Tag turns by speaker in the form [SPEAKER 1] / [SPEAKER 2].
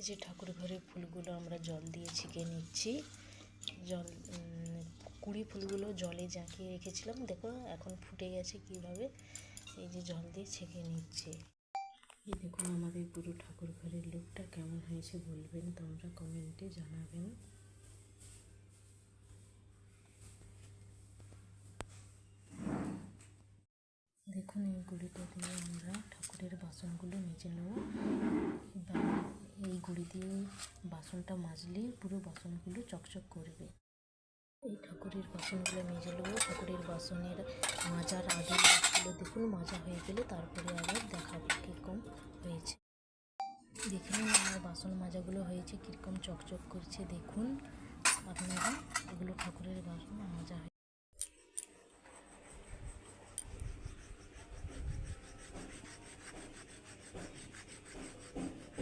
[SPEAKER 1] এই যে ঠাকুর ঘরের ফুলগুলো আমরা জল দিয়ে ছেঁকে নিচ্ছি। জল কুড়ি ফুলগুলো জলে জাঁকিয়ে রেখেছিলাম, দেখো এখন ফুটে গেছে কিভাবে। এই যে জল দিয়ে ছেঁকে নিচ্ছি। এই দেখুন আমাদের পুরো ঠাকুর ঘরের লুকটা কেমন হয়েছে বলবেন, তোমরা কমেন্টে জানাবেন। দেখুন এই গুঁড়িটা দিয়ে আমরা ঠাকুরের বাসনগুলো মেজে নেব। এই গুঁড়ি দিয়ে বাসনটা মাজলে পুরো বাসনগুলো চকচক করবে। এই ঠাকুরের বাসনগুলো মেজে নেব। ঠাকুরের বাসনের মাজার আগে মাছগুলো দেখুন মাজা হয়ে গেলে তারপরে আবার দেখাবো কীরকম হয়েছে। দেখুন আমার বাসন মাজাগুলো হয়েছে, কীরকম চকচক করছে দেখুন আপনারা। এগুলো ঠাকুরের বাসন মাজা হয়ে